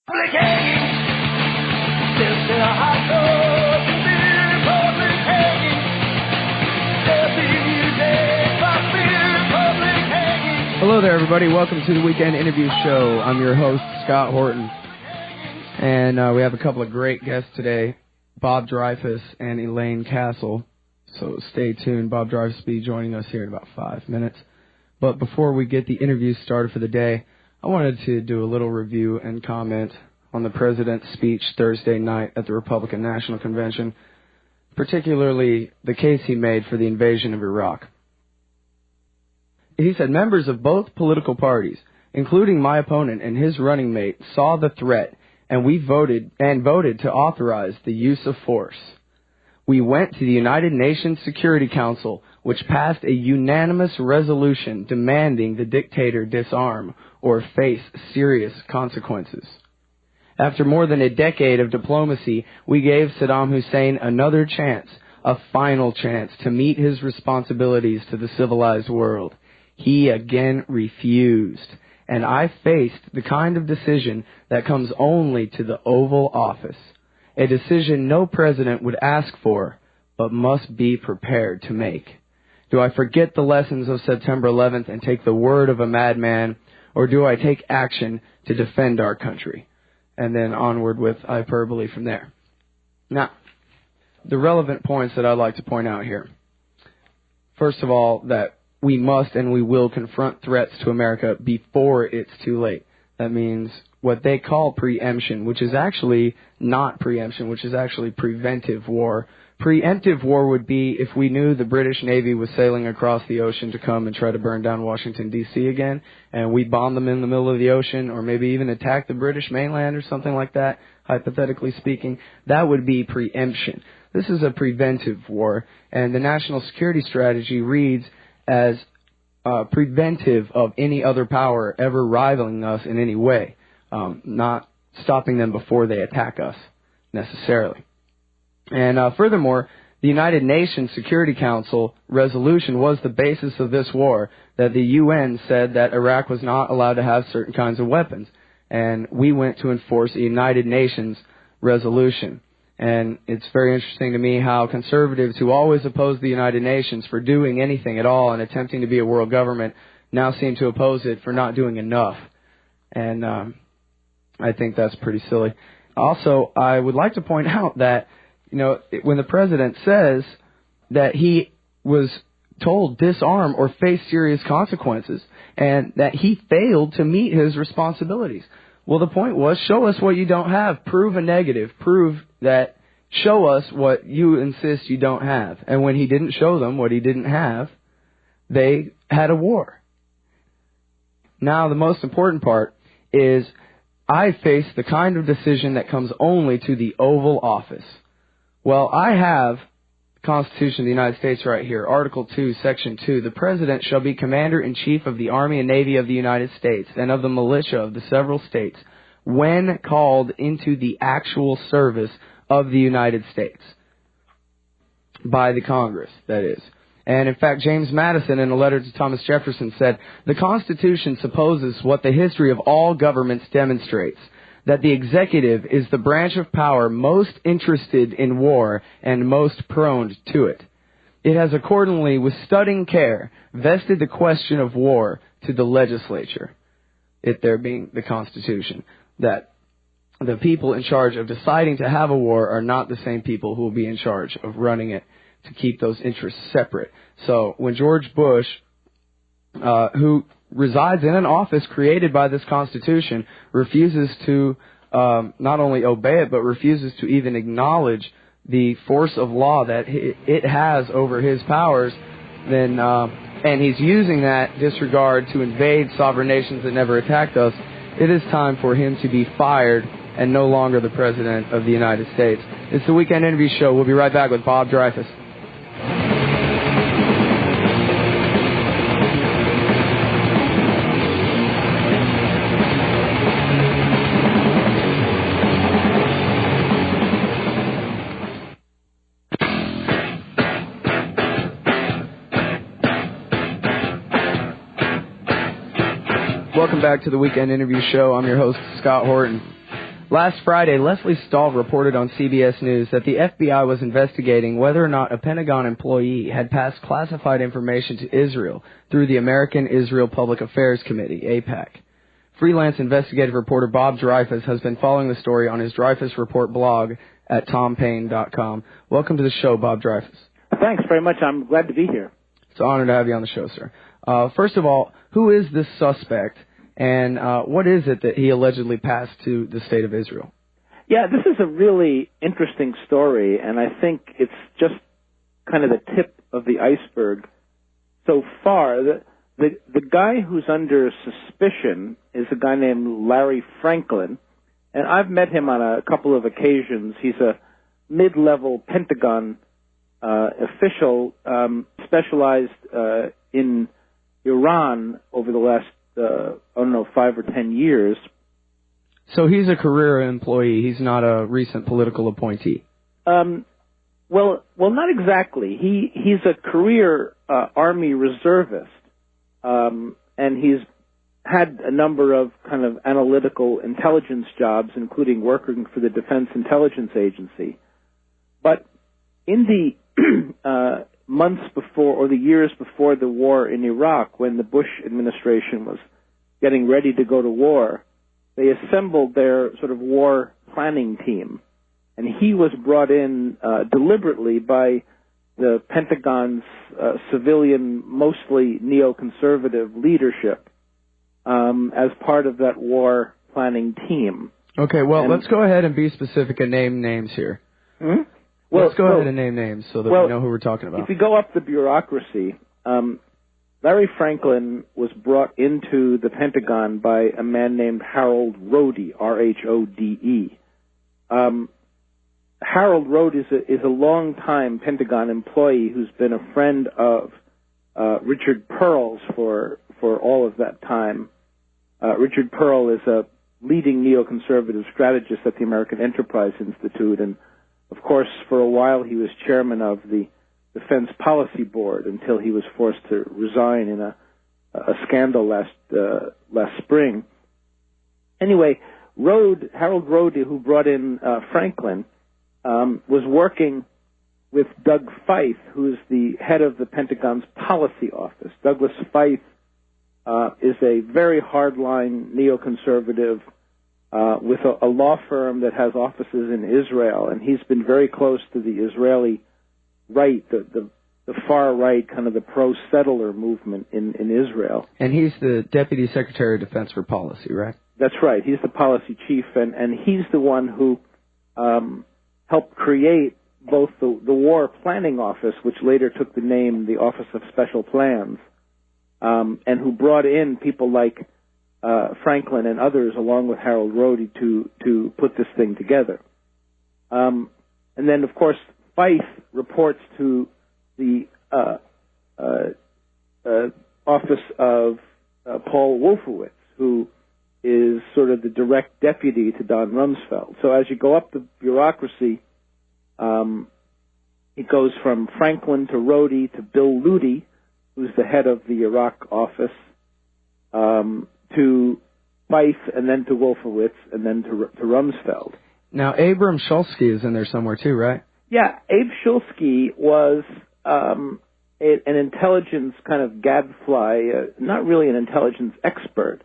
Public hanging, there's a hot dog, beer, public hanging, there'll be music, public hanging. Hello there, everybody. Welcome to the Weekend Interview Show. I'm your host, Scott Horton, and we have a couple of great guests today, Bob Dreyfuss and Elaine Castle. So stay tuned. Bob Dreyfuss will be joining us here in about 5 minutes. But before we get the interview started for the day, I wanted to do a little review and comment on the president's speech Thursday night at the Republican National Convention, particularly the case he made for the invasion of Iraq. He said members of both political parties, including my opponent and his running mate, saw the threat, and we voted to authorize the use of force. We went to the United Nations Security Council, which passed a unanimous resolution demanding the dictator disarm or face serious consequences. After more than a decade of diplomacy, we gave Saddam Hussein another chance, a final chance, to meet his responsibilities to the civilized world. He again refused, and I faced the kind of decision that comes only to the Oval Office, a decision no president would ask for, but must be prepared to make. Do I forget the lessons of September 11th and take the word of a madman, or do I take action to defend our country? And then onward with hyperbole from there. Now, the relevant points that I'd like to point out here. First of all, that we must and we will confront threats to America before it's too late. That means what they call preemption, which is actually not preemption, which is actually preventive war. Preemptive war would be if we knew the British Navy was sailing across the ocean to come and try to burn down Washington, D.C. again, and we bomb them in the middle of the ocean, or maybe even attack the British mainland or something like that, hypothetically speaking. That would be preemption. This is a preventive war, and the national security strategy reads as preventive of any other power ever rivaling us in any way, not stopping them before they attack us necessarily. And furthermore, the United Nations Security Council resolution was the basis of this war, that the UN said that Iraq was not allowed to have certain kinds of weapons. And we went to enforce a United Nations resolution. And it's very interesting to me how conservatives who always oppose the United Nations for doing anything at all and attempting to be a world government now seem to oppose it for not doing enough. And I think that's pretty silly. Also, I would like to point out that, you know, when the president says that he was told disarm or face serious consequences and that he failed to meet his responsibilities. Well, the point was, show us what you don't have. Prove a negative. Prove that, show us what you insist you don't have. And when he didn't show them what he didn't have, they had a war. Now, the most important part is I face the kind of decision that comes only to the Oval Office. Well, I have the Constitution of the United States right here, Article 2, Section 2. The President shall be Commander-in-Chief of the Army and Navy of the United States and of the militia of the several states when called into the actual service of the United States. By the Congress, that is. And in fact, James Madison, in a letter to Thomas Jefferson, said, "The Constitution supposes what the history of all governments demonstrates, that the executive is the branch of power most interested in war and most prone to it. It has accordingly, with studying care, vested the question of war to the legislature," it there being the Constitution, that the people in charge of deciding to have a war are not the same people who will be in charge of running it to keep those interests separate. So when George Bush, who resides in an office created by this Constitution, refuses to not only obey it, but refuses to even acknowledge the force of law that it has over his powers, then and he's using that disregard to invade sovereign nations that never attacked us, it is time for him to be fired and no longer the President of the United States. It's the Weekend Interview Show. We'll be right back with Bob Dreyfuss. Welcome back to the Weekend Interview Show. I'm your host, Scott Horton. Last Friday, Leslie Stahl reported on CBS News that the FBI was investigating whether or not a Pentagon employee had passed classified information to Israel through the American Israel Public Affairs Committee, AIPAC. Freelance investigative reporter Bob Dreyfuss has been following the story on his Dreyfuss Report blog at tompayne.com. Welcome to the show, Bob Dreyfuss. Thanks very much. I'm glad to be here. It's an honor to have you on the show, sir. First of all, who is this suspect, and what is it that he allegedly passed to the state of Israel? Yeah, this is a really interesting story, and I think it's just kind of the tip of the iceberg so far. The guy who's under suspicion is a guy named Larry Franklin, and I've met him on a couple of occasions. He's a mid-level Pentagon official, specialized in Iran over the last, 5 or 10 years. So he's a career employee. He's not a recent political appointee. Well, not exactly. He's a career Army reservist, and he's had a number of kind of analytical intelligence jobs, including working for the Defense Intelligence Agency. But in the months before, or the years before the war in Iraq, when the Bush administration was getting ready to go to war, they assembled their sort of war planning team. And he was brought in deliberately by the Pentagon's civilian, mostly neoconservative leadership as part of that war planning team. Okay, well, let's go ahead and be specific and name names here. Hmm? Let's go ahead and name names so that we know who we're talking about. If we go up the bureaucracy, Larry Franklin was brought into the Pentagon by a man named Harold Rode, R-H-O-D-E. Harold Rode is a long-time Pentagon employee who's been a friend of Richard Perles for all of that time. Richard Perle is a leading neoconservative strategist at the American Enterprise Institute, and of course, for a while he was chairman of the Defense Policy Board until he was forced to resign in a scandal last spring. Anyway, Harold Rode, who brought in Franklin, was working with Doug Feith, who's the head of the Pentagon's policy office. Douglas Feith is a very hardline neoconservative with a law firm that has offices in Israel, and he's been very close to the Israeli right, the far right, kind of the pro-settler movement in Israel. And he's the Deputy Secretary of Defense for Policy, right? That's right. He's the policy chief, and he's the one who helped create both the War Planning Office, which later took the name the Office of Special Plans, and who brought in people like Franklin and others, along with Harold Rode, to put this thing together. And then, of course, Feith reports to the office of Paul Wolfowitz, who is sort of the direct deputy to Don Rumsfeld. So as you go up the bureaucracy, it goes from Franklin to Rode to Bill Ludi, who's the head of the Iraq office, to Feith, and then to Wolfowitz, and then to Rumsfeld. Now, Abram Shulsky is in there somewhere too, right? Yeah, Abe Shulsky was an intelligence kind of gadfly, not really an intelligence expert,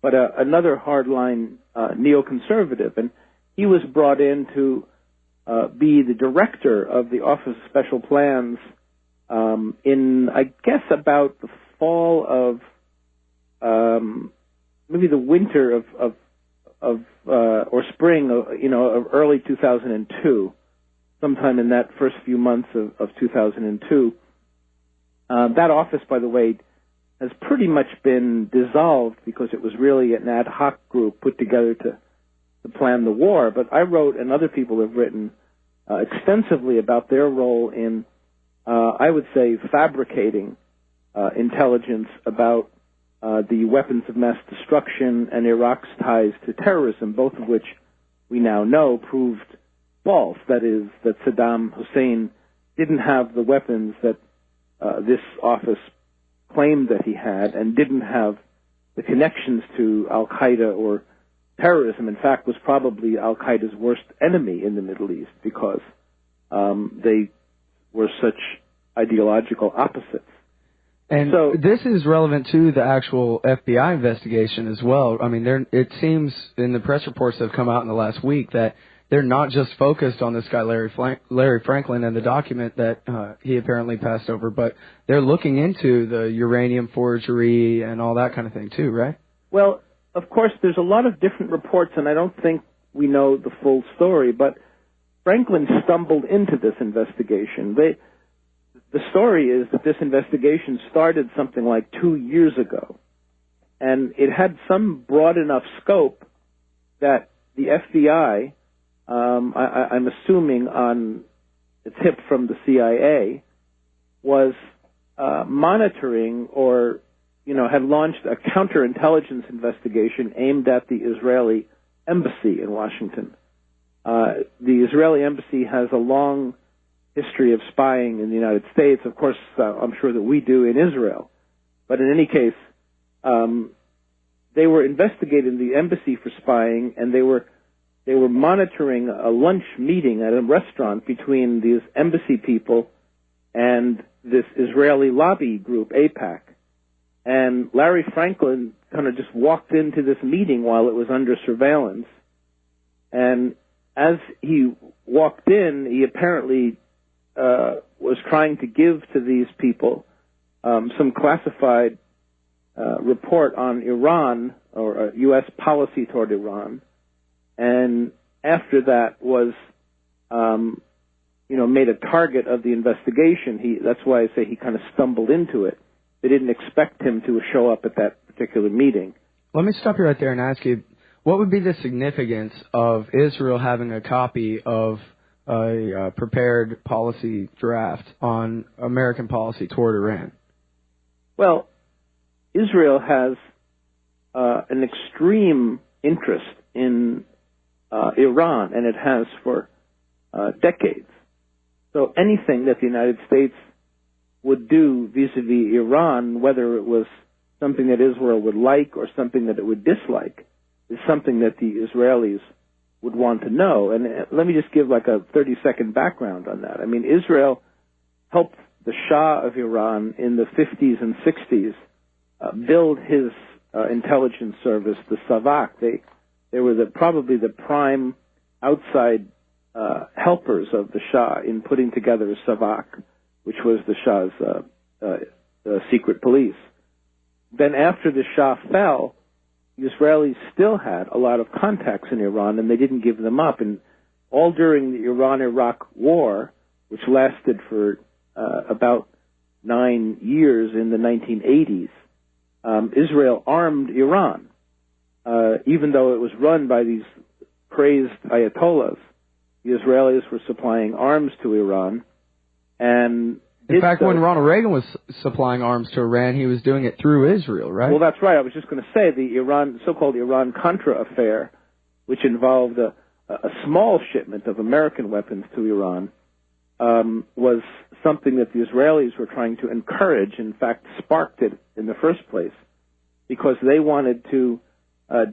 but another hardline neoconservative. And he was brought in to be the director of the Office of Special Plans in, I guess, about the fall of maybe the winter or spring of early 2002, sometime in that first few months of 2002. That office, by the way, has pretty much been dissolved because it was really an ad hoc group put together to plan the war. But I wrote, and other people have written extensively about their role in, I would say, fabricating intelligence about the weapons of mass destruction and Iraq's ties to terrorism, both of which we now know proved false. That is, that Saddam Hussein didn't have the weapons that this office claimed that he had, and didn't have the connections to Al-Qaeda or terrorism, in fact, was probably al-Qaeda's worst enemy in the Middle East because they were such ideological opposites. And so, this is relevant to the actual FBI investigation as well. I mean, it seems in the press reports that have come out in the last week that they're not just focused on this guy, Larry Franklin, and the document that he apparently passed over, but they're looking into the uranium forgery and all that kind of thing too, right? Well, of course, there's a lot of different reports, and I don't think we know the full story, but Franklin stumbled into this investigation. The story is that this investigation started something like 2 years ago, and it had some broad enough scope that the FBI, I'm assuming on a tip from the CIA, was monitoring or, had launched a counterintelligence investigation aimed at the Israeli embassy in Washington. The Israeli embassy has a long history of spying in the United States. Of course, I'm sure that we do in Israel. But in any case, they were investigating the embassy for spying, and they were monitoring a lunch meeting at a restaurant between these embassy people and this Israeli lobby group, AIPAC. And Larry Franklin kind of just walked into this meeting while it was under surveillance. And as he walked in, he apparently was trying to give to these people some classified report on Iran or U.S. policy toward Iran. And after that was, made a target of the investigation. That's why I say he kind of stumbled into it. They didn't expect him to show up at that particular meeting. Let me stop you right there and ask you, what would be the significance of Israel having a copy of a prepared policy draft on American policy toward Iran? Well, Israel has an extreme interest in Iran, and it has for decades. So anything that the United States would do vis-a-vis Iran, whether it was something that Israel would like or something that it would dislike, is something that the Israelis would want to know. And let me just give like a 30-second background on that. I mean, Israel helped the Shah of Iran in the 50s and 60s build his intelligence service, the Savak. They were probably the prime outside helpers of the Shah in putting together a Savak, which was the Shah's secret police. Then after the Shah fell, the Israelis still had a lot of contacts in Iran, and they didn't give them up. And all during the Iran-Iraq war, which lasted for about 9 years in the 1980s, Israel armed Iran. Even though it was run by these crazed ayatollahs, the Israelis were supplying arms to Iran. And in fact, when Ronald Reagan was supplying arms to Iran, he was doing it through Israel, right? Well, that's right. I was just going to say the so-called Iran-Contra affair, which involved a small shipment of American weapons to Iran, was something that the Israelis were trying to encourage. In fact, sparked it in the first place because they wanted to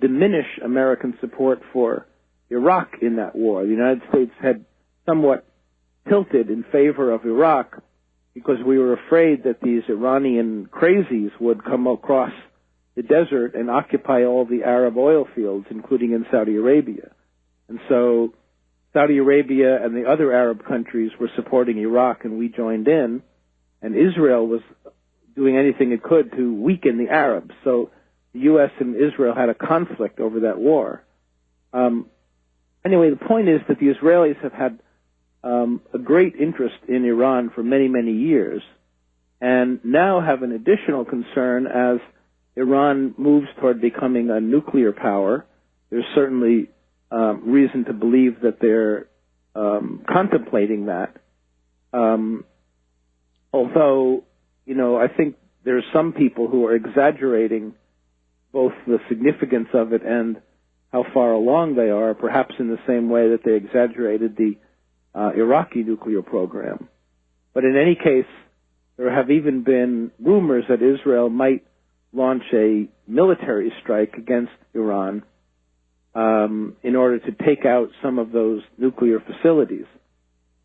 diminish American support for Iraq in that war. The United States had somewhat tilted in favor of Iraq because we were afraid that these Iranian crazies would come across the desert and occupy all the Arab oil fields, including in Saudi Arabia. And so Saudi Arabia and the other Arab countries were supporting Iraq, and we joined in, and Israel was doing anything it could to weaken the Arabs. So the U.S. and Israel had a conflict over that war. Anyway, the point is that the Israelis have had a great interest in Iran for many, many years, and now have an additional concern as Iran moves toward becoming a nuclear power. There's certainly reason to believe that they're contemplating that. Although, I think there's some people who are exaggerating both the significance of it and how far along they are, perhaps in the same way that they exaggerated the Iraqi nuclear program. But in any case, there have even been rumors that Israel might launch a military strike against Iran in order to take out some of those nuclear facilities,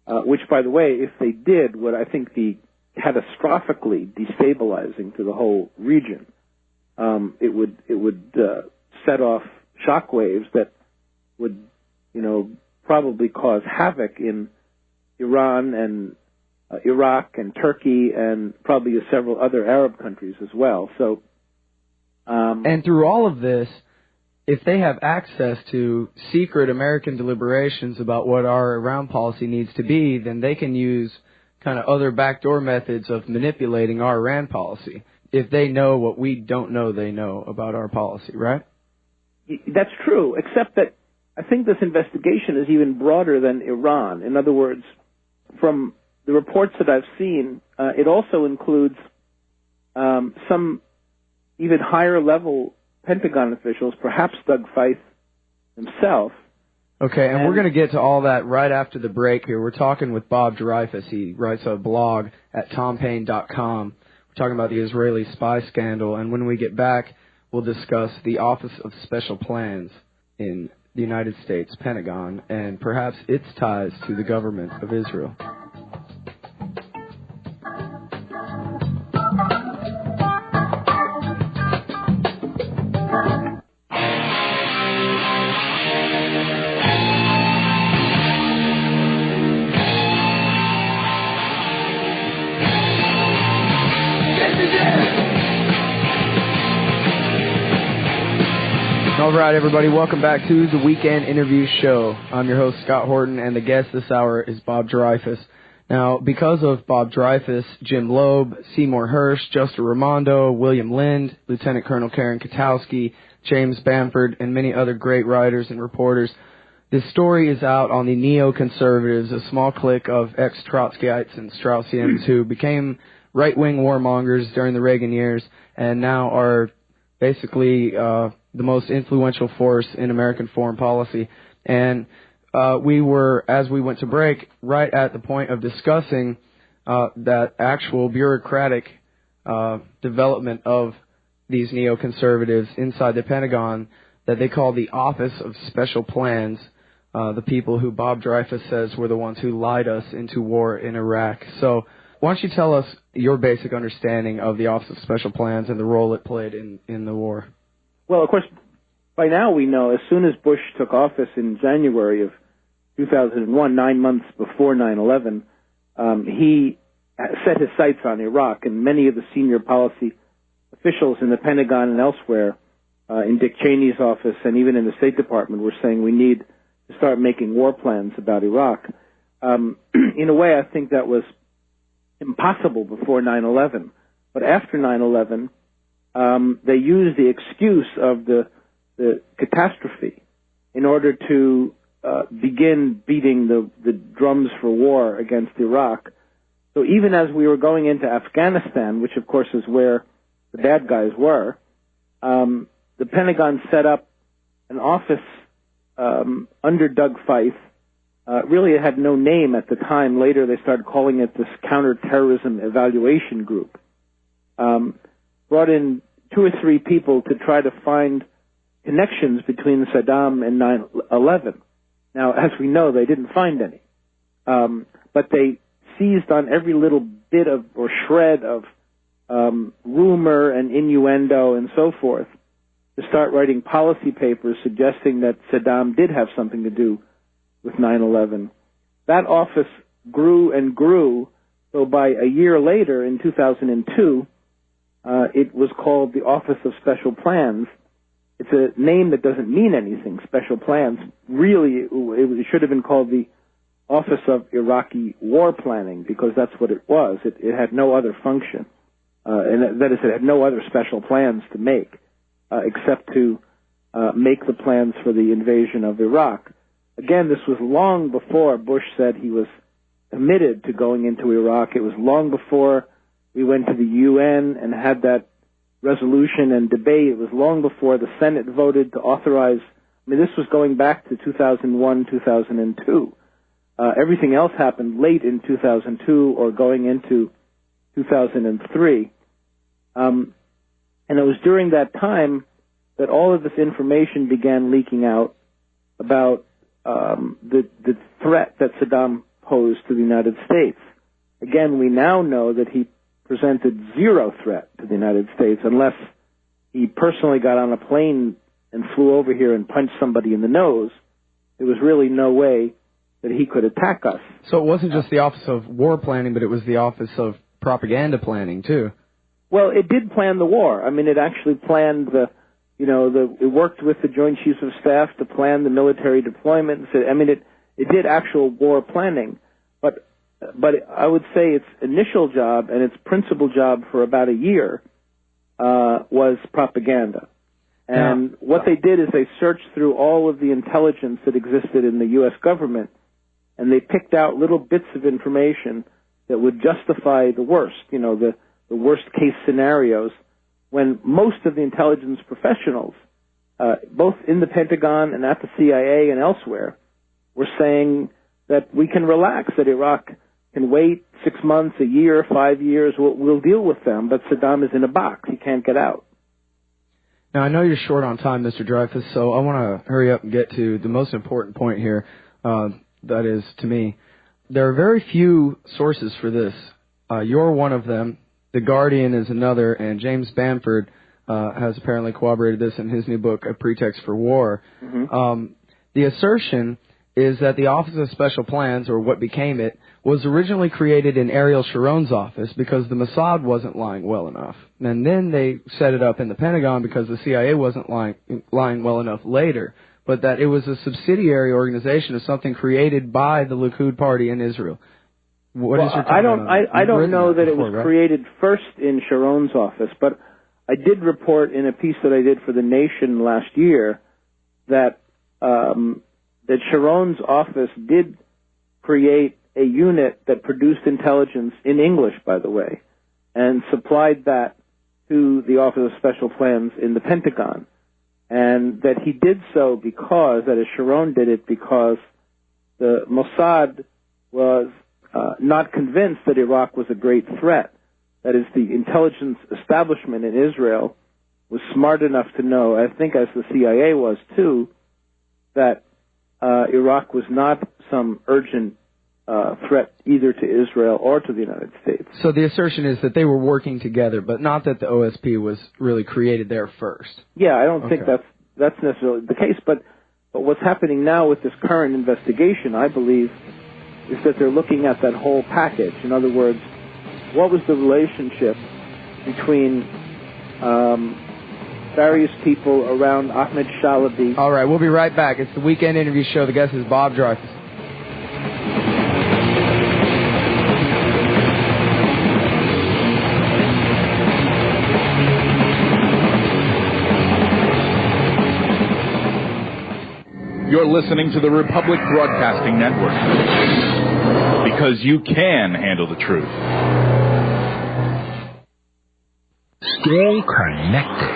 which, by the way, if they did, would, I think, be catastrophically destabilizing to the whole region. It would set off shockwaves that would, probably cause havoc in Iran and Iraq and Turkey and probably several other Arab countries as well. So, and through all of this, if they have access to secret American deliberations about what our Iran policy needs to be, then they can use kind of other backdoor methods of manipulating our Iran policy. If they know what we don't know they know about our policy, right? That's true, except that I think this investigation is even broader than Iran. In other words, from the reports that I've seen, it also includes some even higher level Pentagon officials, perhaps Doug Feith himself. Okay, and we're going to get to all that right after the break here. We're talking with Bob Dreyfuss. He writes a blog at tompaine.com. We're talking about the Israeli spy scandal, and when we get back, we'll discuss the Office of Special Plans in the United States Pentagon and perhaps its ties to the government of Israel. All right, everybody, welcome back to the Weekend Interview Show. I'm your host, Scott Horton, and the guest this hour is Bob Dreyfuss. Now, because of Bob Dreyfuss, Jim Loeb, Seymour Hersh, Justa Raimondo, William Lind, Lieutenant Colonel Karen Katowski, James Bamford, and many other great writers and reporters, this story is out on the neoconservatives, a small clique of ex-Trotskyites and Straussians who became right-wing warmongers during the Reagan years and now are basically the most influential force in American foreign policy. And we were, as we went to break, right at the point of discussing that actual bureaucratic development of these neoconservatives inside the Pentagon that they call the Office of Special Plans, the people who Bob Dreyfuss says were the ones who lied us into war in Iraq. So why don't you tell us your basic understanding of the Office of Special Plans and the role it played in the war? Well, of course, by now we know as soon as Bush took office in January of 2001, 9 months before 9/11, he set his sights on Iraq, and many of the senior policy officials in the Pentagon and elsewhere, in Dick Cheney's office and even in the State Department, were saying we need to start making war plans about Iraq. In a way, I think that was impossible before 9/11, but after 9/11, they used the excuse of the catastrophe in order to begin beating the drums for war against Iraq. So even as we were going into Afghanistan, which of course is where the bad guys were, the Pentagon set up an office under Doug Feith. Really, it had no name at the time. Later, they started calling it this Counterterrorism Evaluation Group. Brought in 2 or 3 people to try to find connections between Saddam and 9/11. Now, as we know, they didn't find any. But they seized on every little bit of or shred of rumor and innuendo and so forth to start writing policy papers suggesting that Saddam did have something to do with 9/11. That office grew and grew, so by a year later, in 2002, it was called the Office of Special Plans. It's a name that doesn't mean anything, Special Plans. Really, it should have been called the Office of Iraqi War Planning, because that's what it was. It had no other function. And that is, it had no other special plans to make, except to make the plans for the invasion of Iraq. Again, this was long before Bush said he was committed to going into Iraq. It was long before we went to the UN and had that resolution and debate. It was long before the Senate voted to authorize. I mean, this was going back to 2001, 2002. Everything else happened late in 2002 or going into 2003. And it was during that time that all of this information began leaking out about the threat that Saddam posed to the United States. Again, we now know that he presented zero threat to the United States unless he personally got on a plane and flew over here and punched somebody in the nose. There was really no way that he could attack us. So it wasn't just the Office of War Planning, but it was the Office of Propaganda Planning, too. Well, it did plan the war. I mean, it actually planned it worked with the Joint Chiefs of Staff to plan the military deployments. I mean, it did actual war planning. But I would say its initial job and its principal job for about a year was propaganda. And what they did is they searched through all of the intelligence that existed in the U.S. government, and they picked out little bits of information that would justify the worst, the worst-case scenarios, when most of the intelligence professionals, both in the Pentagon and at the CIA and elsewhere, were saying that we can relax, that Iraq can wait 6 months, a year, 5 years, we'll deal with them, but Saddam is in a box. He can't get out. Now, I know you're short on time, Mr. Dreyfuss, so I want to hurry up and get to the most important point here, that is, to me. There are very few sources for this. You're one of them. The Guardian is another, and James Bamford has apparently corroborated this in his new book, A Pretext for War. Mm-hmm. The assertion is that the Office of Special Plans, or what became it, was originally created in Ariel Sharon's office because the Mossad wasn't lying well enough. And then they set it up in the Pentagon because the CIA wasn't lying well enough later. But that it was a subsidiary organization of something created by the Likud party in Israel. What is your take on that? I don't know that it was created first in Sharon's office, but I did report in a piece that I did for The Nation last year that that Sharon's office did create a unit that produced intelligence in English, by the way, and supplied that to the Office of Special Plans in the Pentagon. And that he did so because, that is, Sharon did it because the Mossad was not convinced that Iraq was a great threat. That is, the intelligence establishment in Israel was smart enough to know, I think as the CIA was too, that Iraq was not some urgent threat either to Israel or to the United States. So the assertion is that they were working together, but not that the OSP was really created there first. Yeah, I don't think that's necessarily the case, but what's happening now with this current investigation, I believe, is that they're looking at that whole package. In other words, what was the relationship between various people around Ahmed Shalabi? All right, we'll be right back. It's the Weekend Interview Show. The guest is Bob Dreyfuss. You're listening to the Republic Broadcasting Network, because you can handle the truth. Stay connected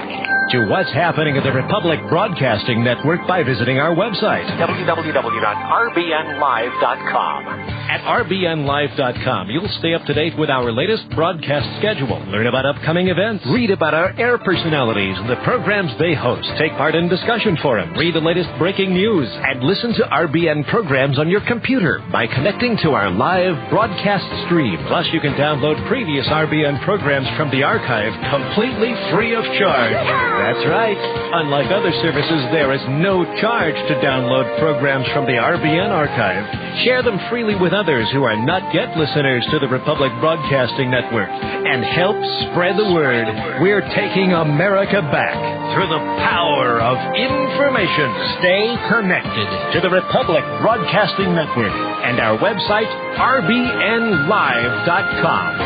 to what's happening at the Republic Broadcasting Network by visiting our website, www.rbnlive.com. At rbnlive.com, you'll stay up to date with our latest broadcast schedule, learn about upcoming events, read about our air personalities and the programs they host, take part in discussion forums, read the latest breaking news, and listen to RBN programs on your computer by connecting to our live broadcast stream. Plus, you can download previous RBN programs from the archive completely free of charge. That's right. Unlike other services, there is no charge to download programs from the RBN archive. Share them freely with others who are not yet listeners to the Republic Broadcasting Network, and help spread the word. We're taking America back through the power of information. Stay connected to the Republic Broadcasting Network and our website, rbnlive.com.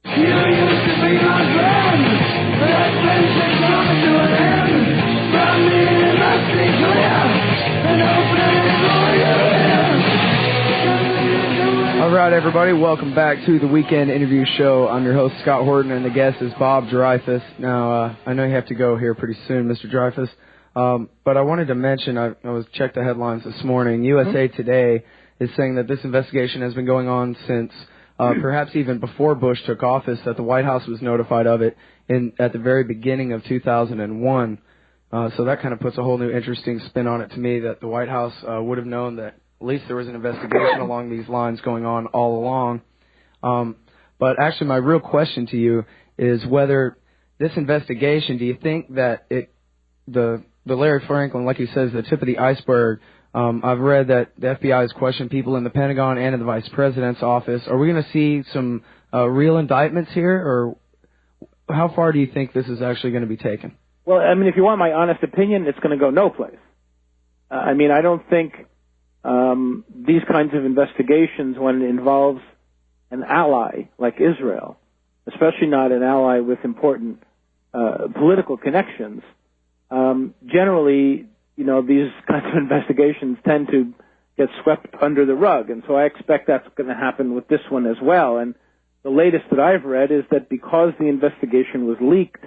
You used to be my friend, but that friendship comes to an end. From me it must be clear, and open for you. All right, everybody, welcome back to the Weekend Interview Show. I'm your host, Scott Horton, and the guest is Bob Dreyfuss. Now, I know you have to go here pretty soon, Mr. Dreyfuss, but I wanted to mention, I was checked the headlines this morning. USA Today is saying that this investigation has been going on since perhaps even before Bush took office, that the White House was notified of it at the very beginning of 2001. So that kind of puts a whole new interesting spin on it to me, that the White House would have known that at least there was an investigation along these lines going on all along. But actually, my real question to you is whether this investigation, do you think that the Larry Franklin, like you said, is the tip of the iceberg? I've read that the FBI has questioned people in the Pentagon and in the Vice President's office. Are we going to see some real indictments here, or how far do you think this is actually going to be taken? Well, I mean, if you want my honest opinion, it's going to go no place. I mean, I don't think these kinds of investigations, when it involves an ally like Israel, especially not an ally with important political connections, generally, you know, these kinds of investigations tend to get swept under the rug, and so I expect that's going to happen with this one as well. And the latest that I've read is that because the investigation was leaked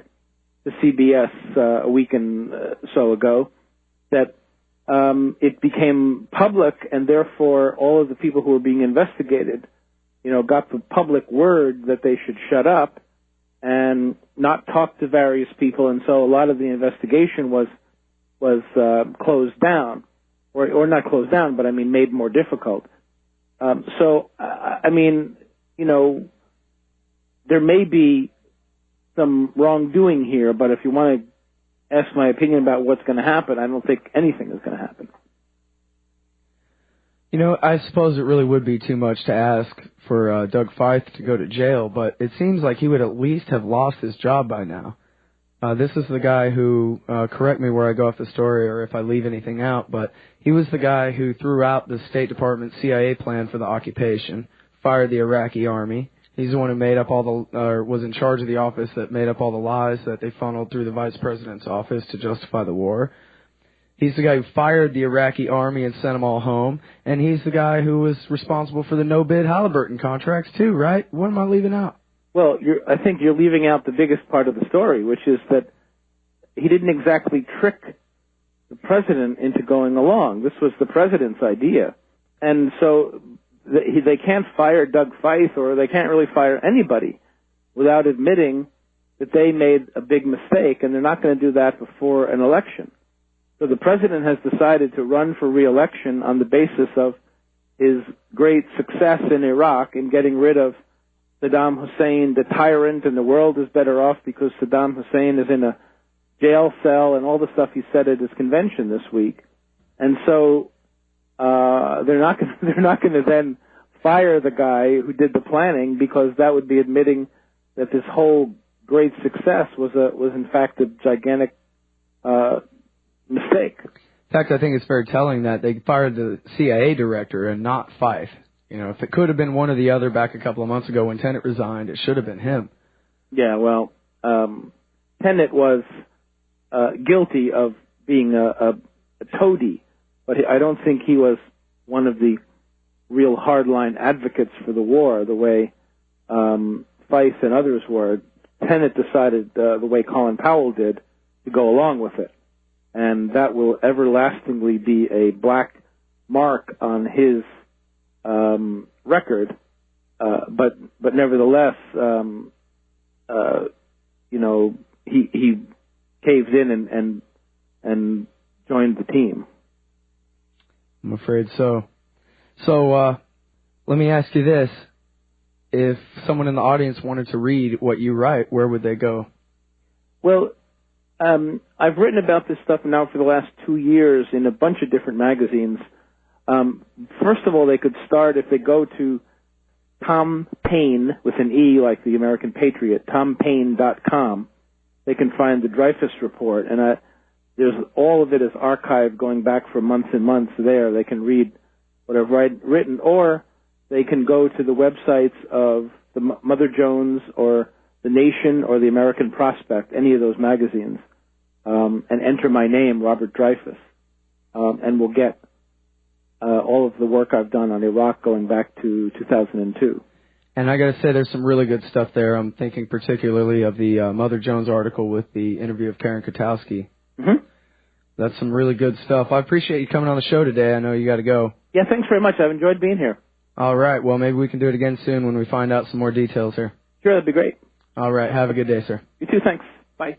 to CBS a week and so ago, that it became public, and therefore all of the people who were being investigated, you know, got the public word that they should shut up and not talk to various people, and so a lot of the investigation was closed down, or not closed down, but I mean made more difficult. So I mean, you know, there may be some wrongdoing here, but if you want to ask my opinion about what's going to happen, I don't think anything is going to happen. You know, I suppose it really would be too much to ask for Doug Feith to go to jail, but it seems like he would at least have lost his job by now. This is the guy who, correct me where I go off the story or if I leave anything out, but he was the guy who threw out the State Department CIA plan for the occupation, fired the Iraqi army. He's the one who made up was in charge of the office that made up all the lies that they funneled through the Vice President's office to justify the war. He's the guy who fired the Iraqi army and sent them all home, and he's the guy who was responsible for the no-bid Halliburton contracts too, right? What am I leaving out? Well, I think you're leaving out the biggest part of the story, which is that he didn't exactly trick the president into going along. This was the president's idea. And so they can't fire Doug Feith, or they can't really fire anybody without admitting that they made a big mistake, and they're not going to do that before an election. So the president has decided to run for re-election on the basis of his great success in Iraq in getting rid of Saddam Hussein, the tyrant, and the world is better off because Saddam Hussein is in a jail cell, and all the stuff he said at his convention this week. And so they're not going to then fire the guy who did the planning, because that would be admitting that this whole great success was in fact a gigantic mistake. In fact, I think it's very telling that they fired the CIA director and not Feith. You know, if it could have been one or the other back a couple of months ago when Tenet resigned, it should have been him. Yeah, well, Tenet was guilty of being a toady, but I don't think he was one of the real hardline advocates for the war the way Feith and others were. Tenet decided, the way Colin Powell did, to go along with it. And that will everlastingly be a black mark on his record, but nevertheless, you know, he caved in and joined the team. I'm afraid so. So let me ask you this: if someone in the audience wanted to read what you write, where would they go? Well, I've written about this stuff now for the last 2 years in a bunch of different magazines. First of all, they could start if they go to Tom Paine, with an E like the American Patriot, tompaine.com. They can find the Dreyfuss Report, and there's all of it is archived going back for months and months there. They can read what I've written, or they can go to the websites of the Mother Jones or The Nation or the American Prospect, any of those magazines, and enter my name, Robert Dreyfuss, and we'll get all of the work I've done on Iraq going back to 2002. And I got to say, there's some really good stuff there. I'm thinking particularly of the Mother Jones article with the interview of Karen Kotowski. Mm-hmm. That's some really good stuff. I appreciate you coming on the show today. I know you got to go. Yeah, thanks very much. I've enjoyed being here. All right. Well, maybe we can do it again soon when we find out some more details here. Sure, that'd be great. All right. Have a good day, sir. You too. Thanks. Bye.